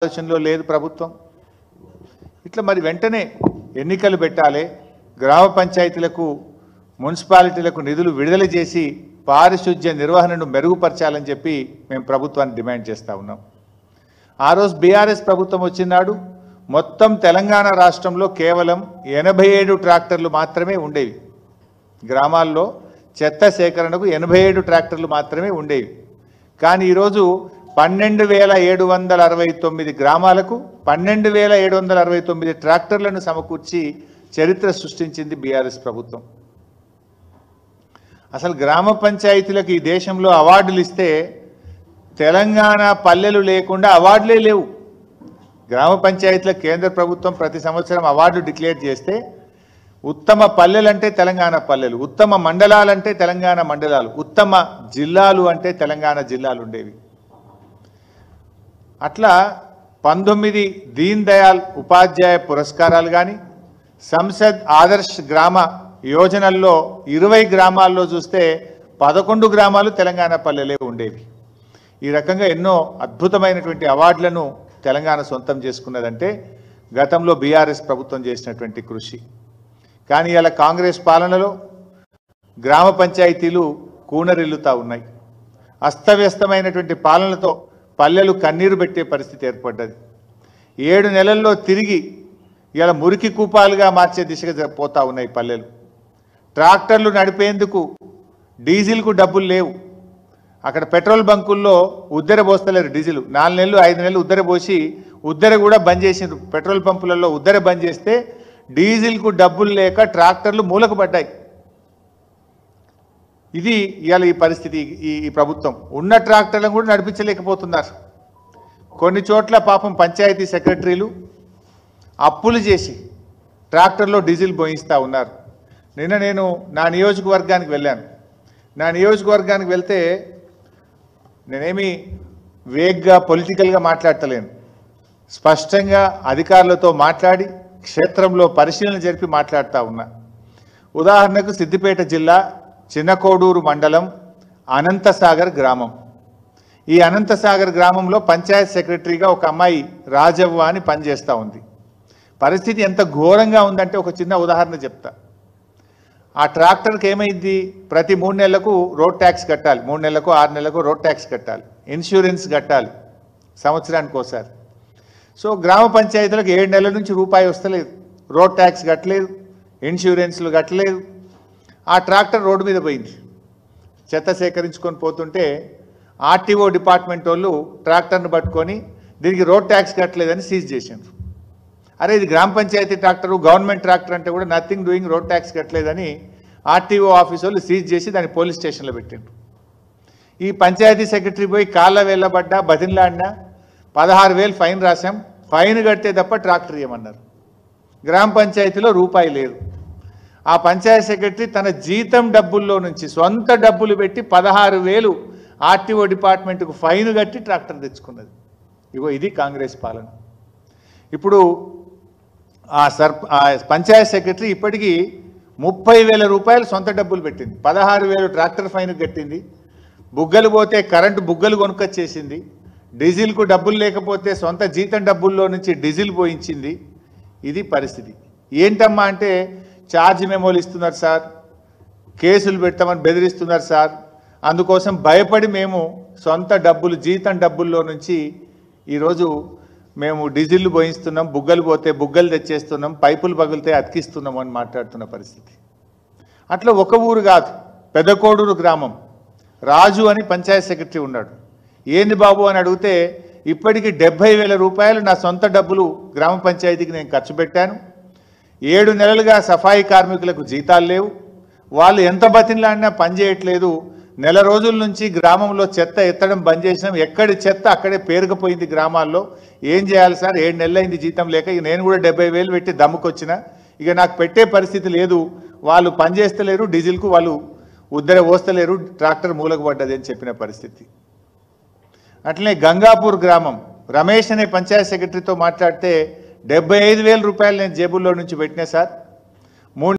ఆలోచనలో లేదు ప్రభుత్వం. ఇట్లా మరి వెంటనే ఎన్నికలు పెట్టాలి, గ్రామ పంచాయతీలకు మున్సిపాలిటీలకు నిధులు విడుదల చేసి పారిశుధ్య నిర్వహణను మెరుగుపరచాలని చెప్పి మేము ప్రభుత్వాన్ని డిమాండ్ చేస్తూ ఉన్నాం. ఆ రోజు బీఆర్ఎస్ ప్రభుత్వం వచ్చినాడు మొత్తం తెలంగాణ రాష్ట్రంలో కేవలం 87 ట్రాక్టర్లు మాత్రమే ఉండేవి. గ్రామాల్లో చెత్త సేకరణకు 87 ట్రాక్టర్లు మాత్రమే ఉండేవి. కానీ ఈరోజు 12,769 గ్రామాలకు 12,769 ట్రాక్టర్లను సమకూర్చి చరిత్ర సృష్టించింది బీఆర్ఎస్ ప్రభుత్వం. అసలు గ్రామ పంచాయతీలకు ఈ దేశంలో అవార్డులు ఇస్తే తెలంగాణ పల్లెలు లేకుండా అవార్డులే లేవు. గ్రామ పంచాయతీలకు కేంద్ర ప్రభుత్వం ప్రతి సంవత్సరం అవార్డు డిక్లేర్ చేస్తే ఉత్తమ పల్లెలంటే తెలంగాణ పల్లెలు, ఉత్తమ మండలాలంటే తెలంగాణ మండలాలు, ఉత్తమ జిల్లాలు అంటే తెలంగాణ జిల్లాలు ఉండేవి. అట్లా 19 దీన్ దయాల్ ఉపాధ్యాయ పురస్కారాలు కానీ, సంసద్ ఆదర్శ్ గ్రామ యోజనల్లో 20 గ్రామాల్లో చూస్తే 11 గ్రామాలు తెలంగాణ పల్లెలే ఉండేవి. ఈ రకంగా ఎన్నో అద్భుతమైనటువంటి అవార్డులను తెలంగాణ సొంతం చేసుకున్నదంటే గతంలో బీఆర్ఎస్ ప్రభుత్వం చేసినటువంటి కృషి. కానీ ఇలా కాంగ్రెస్ పాలనలో గ్రామ పంచాయతీలు కూనరిల్లుతా ఉన్నాయి. అస్తవ్యస్తమైనటువంటి పాలనతో పల్లెలు కన్నీరు పెట్టే పరిస్థితి ఏర్పడ్డది. 7 నెలల్లో తిరిగి ఇలా మురికి కూపాలుగా మార్చే దిశగా పోతా ఉన్నాయి పల్లెలు. ట్రాక్టర్లు నడిపేందుకు డీజిల్కు డబ్బులు లేవు. అక్కడ పెట్రోల్ బంకుల్లో ఉద్దెర పోస్తలేరు డీజిల్. 4 నెలలు 5 నెలలు ఉద్దెర పోసి ఉద్దెర కూడా బంద్ చేసిండ్రు. పెట్రోల్ పంపులలో ఉద్దెర బంద్ చేస్తే డీజిల్కు డబ్బులు లేక ట్రాక్టర్లు మూలకు పడ్డాయి. ఇది ఇవాళ ఈ పరిస్థితి. ఈ ప్రభుత్వం ఉన్న ట్రాక్టర్లను కూడా నడిపించలేకపోతున్నారు. కొన్ని చోట్ల పాపం పంచాయతీ సెక్రటరీలు అప్పులు చేసి ట్రాక్టర్లో డీజిల్ పోయిస్తూ ఉన్నారు. నిన్న నేను నా నియోజకవర్గానికి వెళ్ళాను. నా నియోజకవర్గానికి వెళ్తే నేనేమి వేగ్గా పొలిటికల్గా మాట్లాడతలేను. స్పష్టంగా అధికారులతో మాట్లాడి క్షేత్రంలో పరిశీలన జరిపి మాట్లాడుతూ ఉన్నా. ఉదాహరణకు సిద్దిపేట జిల్లా చిన్నకోడూరు మండలం అనంతసాగర్ గ్రామం. ఈ అనంతసాగర్ గ్రామంలో పంచాయత్ సెక్రటరీగా ఒక అమ్మాయి రాజవ్వ అని పనిచేస్తూ ఉంది. పరిస్థితి ఎంత ఘోరంగా ఉందంటే ఒక చిన్న ఉదాహరణ చెప్తా. ఆ ట్రాక్టర్కి ఏమైంది, ప్రతి 3 నెలలకు రోడ్ ట్యాక్స్ కట్టాలి, 3 నెలలకు 6 నెలలకు రోడ్ ట్యాక్స్ కట్టాలి, ఇన్సూరెన్స్ కట్టాలి సంవత్సరానికి ఒకసారి. సో గ్రామ పంచాయతీలకు 7 నెలల నుంచి రూపాయి వస్తలేదు, రోడ్ ట్యాక్స్ కట్టలేదు, ఇన్సూరెన్స్లు కట్టలేదు. ఆ ట్రాక్టర్ రోడ్డు మీద పోయింది. చెత్త సేకరించుకొని పోతుంటే ఆర్టీఓ డిపార్ట్మెంట్ వాళ్ళు ట్రాక్టర్ను పట్టుకొని దీనికి రోడ్ ట్యాక్స్ కట్టలేదని సీజ్ చేసిండ్రు. అరే ఇది గ్రామ పంచాయతీ ట్రాక్టరు, గవర్నమెంట్ ట్రాక్టర్ అంటే కూడా నథింగ్ డూయింగ్, రోడ్ ట్యాక్స్ కట్టలేదని ఆర్టీఓ ఆఫీస్ వాళ్ళు సీజ్ చేసి దాన్ని పోలీస్ స్టేషన్లో పెట్టిండ్రు. ఈ పంచాయతీ సెక్రటరీ పోయి కాళ్ళ వెళ్ళబడ్డా బతిన్లాడినా 16,000 ఫైన్ రాశాం, ఫైన్ కట్టే తప్ప ట్రాక్టర్ ఇవ్వమన్నారు. గ్రామ పంచాయతీలో రూపాయి లేదు. ఆ పంచాయతీ సెక్రటరీ తన జీతం డబ్బుల్లో నుంచి సొంత డబ్బులు పెట్టి 16,000 ఆర్టీఓ డిపార్ట్మెంట్కు ఫైన్ కట్టి ట్రాక్టర్ తెచ్చుకున్నది. ఇగో ఇది కాంగ్రెస్ పాలన. ఇప్పుడు ఆ పంచాయత్ సెక్రటరీ ఇప్పటికీ 30,000 రూపాయలు సొంత డబ్బులు పెట్టింది, 16,000 ట్రాక్టర్ ఫైన్ కట్టింది, బుగ్గలు పోతే కరెంటు బుగ్గలు కొనుక్కొచ్చేసింది, డీజిల్కు డబ్బులు లేకపోతే సొంత జీతం డబ్బుల్లో నుంచి డీజిల్ పోయించింది. ఇది పరిస్థితి. ఏంటమ్మా అంటే ఛార్జ్ మెమోలు ఇస్తున్నారు సార్, కేసులు పెడతామని బెదిరిస్తున్నారు సార్, అందుకోసం భయపడి మేము సొంత డబ్బులు జీతం డబ్బుల్లో నుంచి ఈరోజు మేము డీజిల్ పోయిస్తున్నాం, బుగ్గలు పోతే బుగ్గలు తెచ్చేస్తున్నాం, పైపులు పగిలితే అతికిస్తున్నాం అని మాట్లాడుతున్న పరిస్థితి. అట్లా ఒక ఊరు కాదు, పెదకోడూరు గ్రామం రాజు అని పంచాయత్ సెక్రటరీ ఉన్నాడు. ఏంది బాబు అని అడిగితే ఇప్పటికీ 70,000 రూపాయలు నా సొంత డబ్బులు గ్రామ పంచాయతీకి నేను ఖర్చు పెట్టాను. 7 నెలలుగా సఫాయి కార్మికులకు జీతాలు లేవు, వాళ్ళు ఎంత బతిన్లాడినా పని చేయట్లేదు. నెల రోజుల నుంచి గ్రామంలో చెత్త ఎత్తడం బంద్ చేసినాం, ఎక్కడి చెత్త అక్కడే పేరుకుపోయింది గ్రామాల్లో. ఏం చేయాలి సార్, 7 నెలలైంది జీతం లేక, ఇక నేను కూడా 70,000 పెట్టి దమ్ముకొచ్చిన, ఇక నాకు పెట్టే పరిస్థితి లేదు, వాళ్ళు పని చేస్తలేరు, డీజిల్కు వాళ్ళు ఉద్దర పోస్తలేరు, ట్రాక్టర్ మూలకు పడ్డది అని చెప్పిన పరిస్థితి. అట్లనే గంగాపూర్ గ్రామం రమేష్ అనే పంచాయత్ సెక్రటరీతో మాట్లాడితే 75,000 రూపాయలు నేను జేబుల్లో నుంచి పెట్టినా సార్,